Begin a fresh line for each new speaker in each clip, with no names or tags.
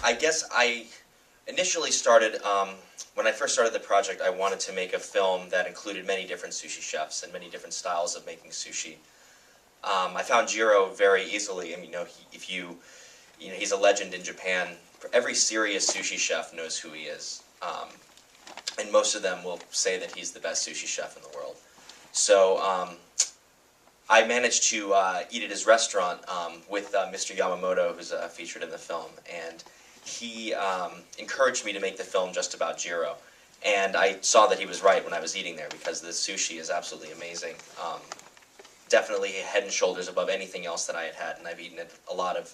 I guess I initially started, when I first started the project, I wanted to make a film that included many different sushi chefs and many different styles of making sushi. I found Jiro very easily. I mean, he's a legend in Japan. Every serious sushi chef knows who he is, and most of them will say that he's the best sushi chef in the world. So I managed to eat at his restaurant with Mr. Yamamoto, who's featured in the film, and he encouraged me to make the film just about Jiro. And I saw that he was right when I was eating there, because the sushi is absolutely amazing. Definitely head and shoulders above anything else that I had had, and I've eaten at a lot of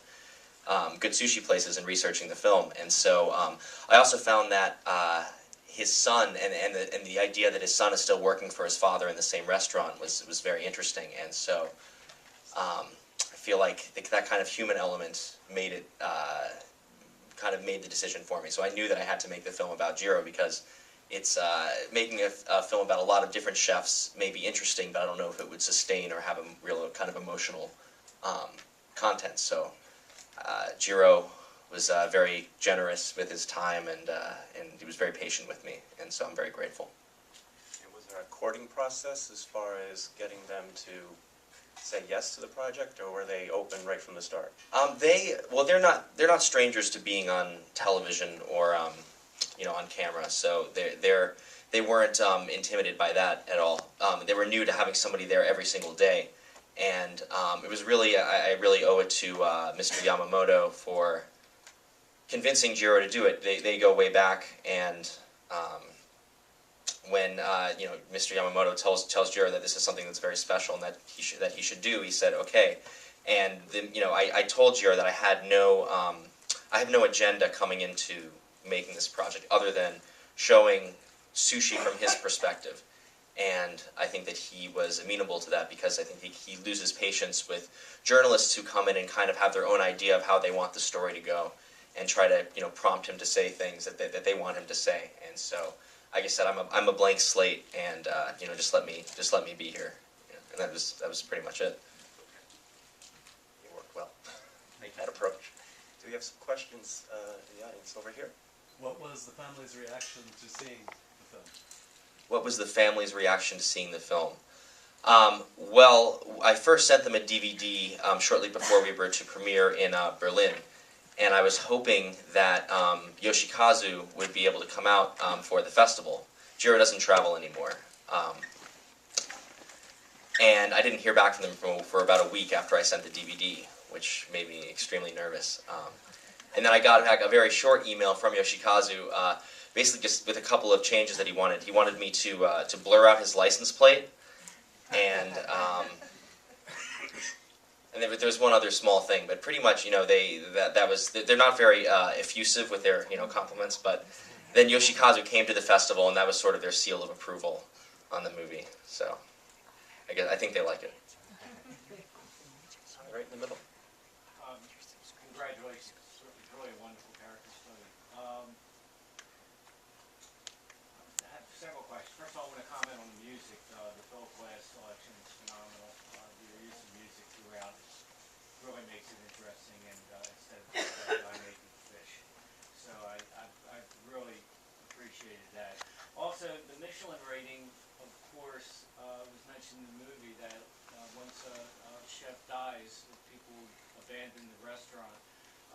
good sushi places in researching the film. And so I also found that his son, and the idea that his son is still working for his father in the same restaurant was very interesting. And so I feel like that kind of human element made it, kind of made the decision for me. So I knew that I had to make the film about Jiro, because it's making a film about a lot of different chefs may be interesting, but I don't know if it would sustain or have a real kind of emotional content. So Jiro was very generous with his time, and he was very patient with me, and so I'm very grateful.
And was there a courting process as far as getting them to say yes to the project, or were they open right from the start?
They're not strangers to being on television or on camera, so they weren't intimidated by that at all. They were new to having somebody there every single day, and it was really, I really owe it to Mr. Yamamoto for convincing Jiro to do it. They go way back, and when Mr. Yamamoto tells Jiro that this is something that's very special and that he should do, he said okay. And then I told Jiro that I have no agenda coming into making this project other than showing sushi from his perspective. And I think that he was amenable to that, because I think he loses patience with journalists who come in and kind of have their own idea of how they want the story to go, and try to prompt him to say things that they want him to say. And so, like I said, I'm a blank slate, and just let me be here. And that was pretty much it.
You worked well. That approach. Do we have some questions in the audience over here?
What was the family's reaction to seeing the film?
What was the family's reaction to seeing the film? Well, I first sent them a DVD shortly before we were to premiere in Berlin, and I was hoping that Yoshikazu would be able to come out for the festival. Jiro doesn't travel anymore. And I didn't hear back from them for about a week after I sent the DVD, which made me extremely nervous. And then I got back a very short email from Yoshikazu, basically just with a couple of changes that he wanted. He wanted me to blur out his license plate, and there was one other small thing, but pretty much, they're not very effusive with their compliments. But then Yoshikazu came to the festival, and that was sort of their seal of approval on the movie. So I think they like it.
Right in the middle.
Congratulations. It's really a wonderful character study. I have several questions. First of all, I want to comment on the music. The Philip Glass selection is phenomenal. Your use of music throughout really makes it interesting, and instead of the guy making fish. So I really appreciated that. Also, the Michelin rating, of course, was mentioned in the movie that once a chef dies, people abandon the restaurant.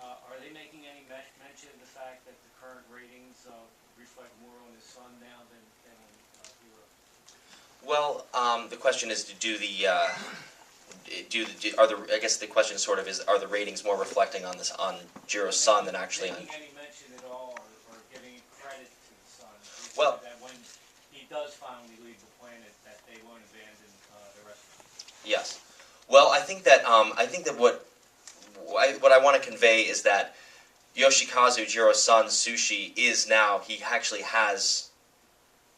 Are they making any mention of the fact that the current ratings reflect more on his son now than on Jiro?
Well, the question is, I guess the question sort of is, are the ratings more reflecting on Jiro's son than actually on?
Making any mention at all, or giving credit to the son?
Well,
that when he does finally leave the planet, that they won't abandon the restaurant.
Yes. Well, I think that what I want to convey is that Yoshikazu, Jiro's son's sushi is now, he actually has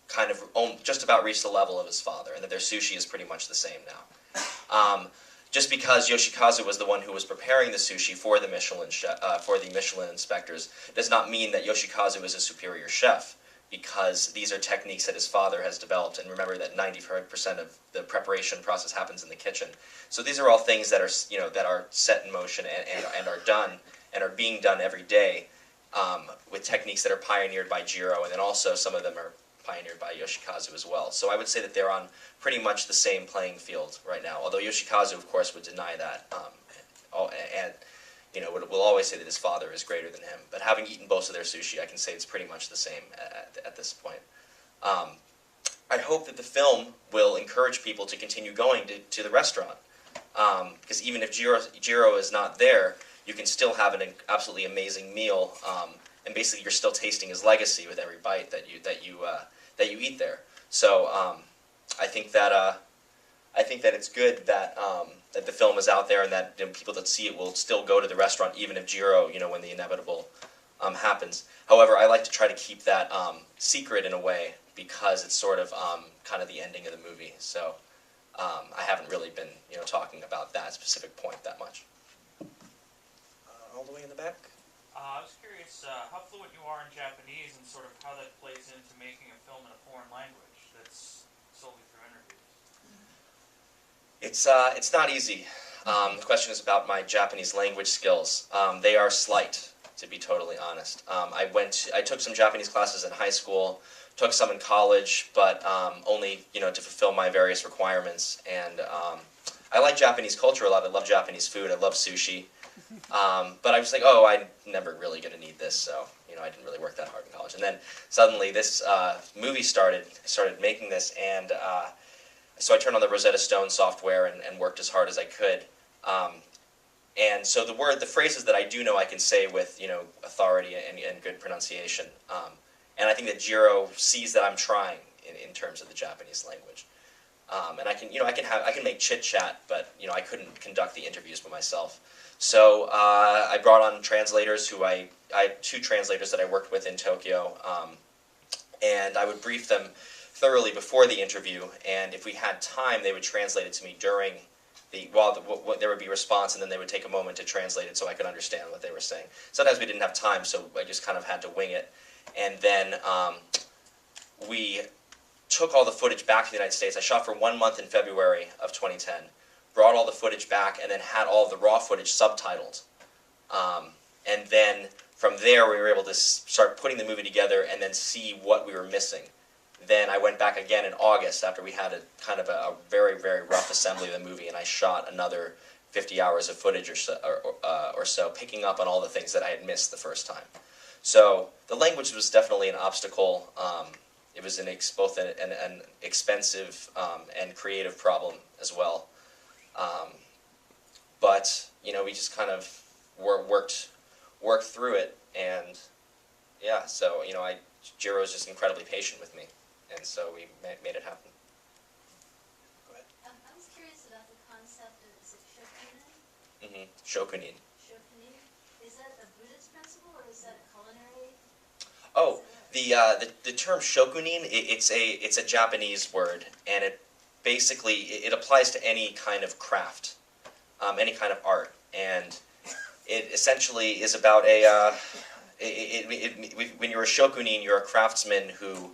kind of just about reached the level of his father, and that their sushi is pretty much the same now. Just because Yoshikazu was the one who was preparing the sushi for the Michelin inspectors does not mean that Yoshikazu is a superior chef, because these are techniques that his father has developed. And remember that 95% of the preparation process happens in the kitchen. So these are all things that are set in motion and are done and are being done every day. with techniques that are pioneered by Jiro, and then also some of them are pioneered by Yoshikazu as well. So I would say that they're on pretty much the same playing field right now, although Yoshikazu, of course, would deny that, and will always say that his father is greater than him. But having eaten both of their sushi, I can say it's pretty much the same at this point. I hope that the film will encourage people to continue going to the restaurant, because even if Jiro is not there, you can still have an absolutely amazing meal, and basically you're still tasting his legacy with every bite that you eat there. So I think that it's good that that the film is out there, and that people that see it will still go to the restaurant, even if Jiro, when the inevitable happens. However, I like to try to keep that secret in a way, because it's sort of kind of the ending of the movie. So I haven't really been talking about that specific point that much.
All the way in the back?
I was curious how fluent you are in Japanese, and sort of how that plays into making a film in a foreign language that's solely through interviews.
It's not easy. The question is about my Japanese language skills. They are slight, to be totally honest. I took some Japanese classes in high school, took some in college, but only to fulfill my various requirements. And I like Japanese culture a lot. I love Japanese food. I love sushi. But I was like, oh, I'm never really going to need this, so I didn't really work that hard in college. And then suddenly this movie started. I started making this, and so I turned on the Rosetta Stone software and worked as hard as I could. And so the phrases that I do know, I can say with authority and good pronunciation. And I think that Jiro sees that I'm trying in terms of the Japanese language. And I can make chit chat, but I couldn't conduct the interviews by myself. So I brought on translators I had 2 translators that I worked with in Tokyo, and I would brief them thoroughly before the interview, and if we had time, they would translate it to me during there would be response, and then they would take a moment to translate it so I could understand what they were saying. Sometimes we didn't have time, so I just kind of had to wing it. And then we took all the footage back to the United States. I shot for 1 month in February of 2010, brought all the footage back, and then had all of the raw footage subtitled. And then from there, we were able to start putting the movie together and then see what we were missing. Then I went back again in August after we had a very, very rough assembly of the movie, and I shot another 50 hours of footage or so, picking up on all the things that I had missed the first time. So the language was definitely an obstacle. It was both an expensive and creative problem as well. But we just kind of worked through it, and yeah. So Jiro's just incredibly patient with me, and so we made it happen.
Go ahead.
I was curious about the concept of, is it shokunin?
Mm-hmm. Shokunin.
Shokunin? Is that a Buddhist principle, or is that a culinary?
Oh, the term shokunin, it's a Japanese word, and it basically it applies to any kind of craft, any kind of art, and it essentially is about when you're a shokunin, you're a craftsman who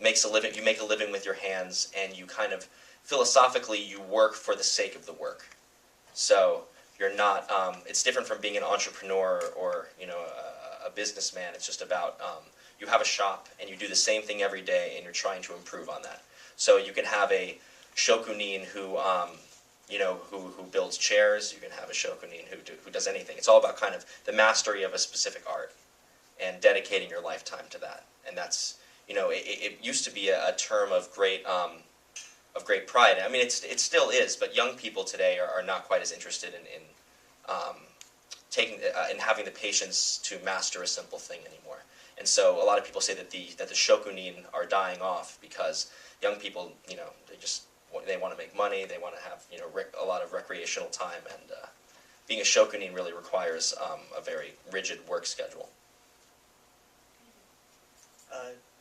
makes a living. You make a living with your hands, and you kind of philosophically you work for the sake of the work. So you're not. It's different from being an entrepreneur or a businessman. It's just about you have a shop and you do the same thing every day, and you're trying to improve on that. So you can have a shokunin who who builds chairs. You can have a shokunin who does anything. It's all about kind of the mastery of a specific art and dedicating your lifetime to that. And that's it used to be a term of great pride. I mean, it still is, but young people today are not quite as interested in taking and having the patience to master a simple thing anymore. And so a lot of people say that the shokunin are dying off because young people, they want to make money, they want to have a lot of recreational time, and being a shokunin really requires a very rigid work schedule.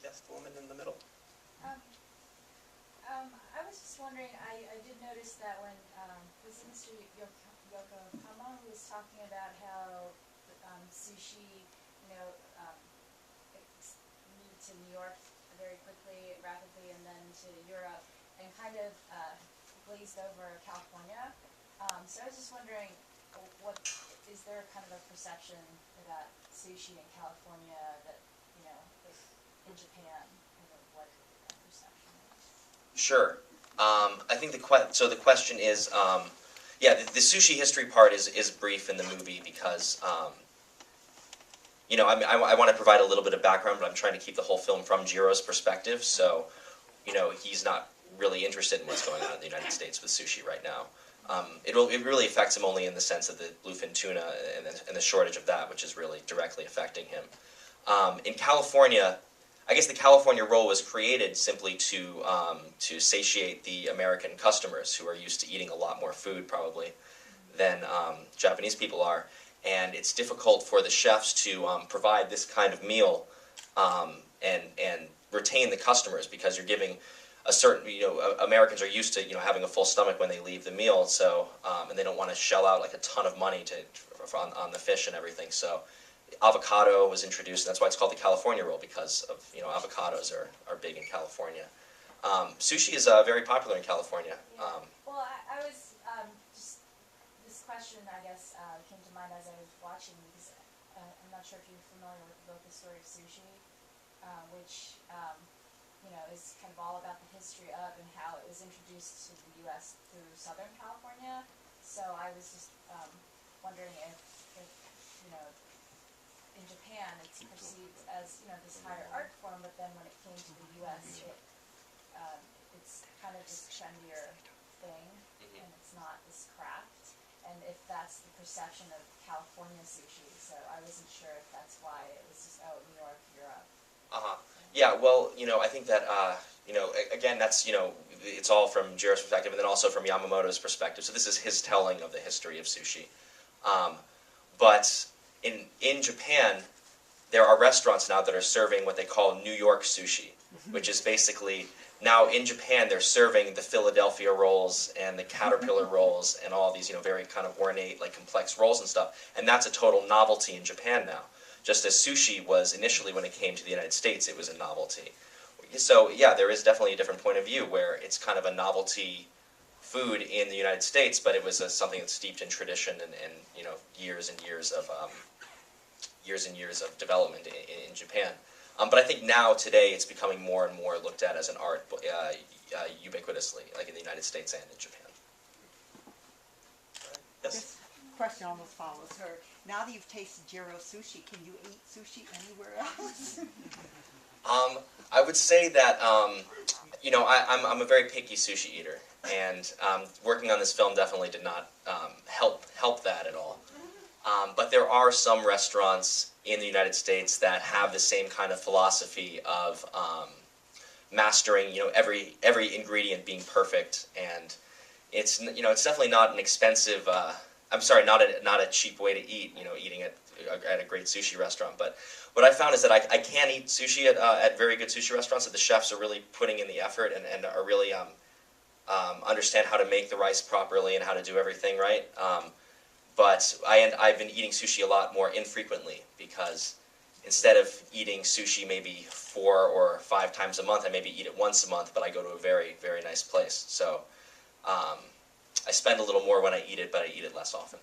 Yes, the woman in the middle.
I was just wondering, I did notice that when was it Mr. Yokohama who was talking about how sushi, moved to New York very quickly, rapidly, and then to Europe, and kind of glazed over California. So I was just wondering, what is there kind of a perception that sushi in California that, you know, like in Japan, kind of what that perception is?
Sure. I think so the question is, yeah, the sushi history part is brief in the movie because, you know, I want to provide a little bit of background, but I'm trying to keep the whole film from Jiro's perspective. So, you know, he's not really interested in what's going on in the United States with sushi right now. It really affects him only in the sense of the bluefin tuna and the shortage of that, which is really directly affecting him. In California, I guess the California roll was created simply to satiate the American customers who are used to eating a lot more food probably than Japanese people are, and it's difficult for the chefs to provide this kind of meal and retain the customers because you're giving a certain, you know, Americans are used to, you know, having a full stomach when they leave the meal, so and they don't want to shell out like a ton of money on the fish and everything. So avocado was introduced, and that's why it's called the California roll, because of, you know, avocados are big in California. Sushi is very popular in California.
Well, I was, just, this question, I guess, came to mind as I was watching, because I'm not sure if you're familiar with the story of sushi, which, you know, is kind of all about the history of and how it was introduced to the U.S. through Southern California. So I was just wondering if, you know, in Japan it's perceived as, you know, this higher art form, but then when it came to the U.S., it's kind of this trendier thing, and it's not this craft. And if that's the perception of California sushi, so I wasn't sure if that's why it was just, oh, New York, Europe.
Yeah, well, you know, I think that, you know, again, that's, you know, it's all from Jiro's perspective and then also from Yamamoto's perspective. So this is his telling of the history of sushi. But in Japan, there are restaurants now that are serving what they call New York sushi, which is basically, now in Japan they're serving the Philadelphia rolls and the Caterpillar rolls and all these, you know, very kind of ornate, like complex rolls and stuff. And that's a total novelty in Japan now. Just as sushi was initially when it came to the United States, it was a novelty. So yeah, there is definitely a different point of view where it's kind of a novelty food in the United States, but it was something that's steeped in tradition and you know, years and years of development in Japan. But I think now today it's becoming more and more looked at as an art ubiquitously, like in the United States and in Japan. Yes.
This question almost follows her. Now that you've tasted Jiro sushi, can you eat sushi anywhere else?
I would say that, you know, I'm a very picky sushi eater, and working on this film definitely did not help that at all. But there are some restaurants in the United States that have the same kind of philosophy of mastering, you know, every ingredient being perfect, and it's, you know, it's definitely not an expensive. I'm sorry, not a cheap way to eat, you know, eating at a great sushi restaurant. But what I found is that I can eat sushi at very good sushi restaurants, that the chefs are really putting in the effort and are really understand how to make the rice properly and how to do everything right. But I've been eating sushi a lot more infrequently, because instead of eating sushi maybe 4 or 5 times a month, I maybe eat it once a month, but I go to a very, very nice place. So I spend a little more when I eat it, but I eat it less often.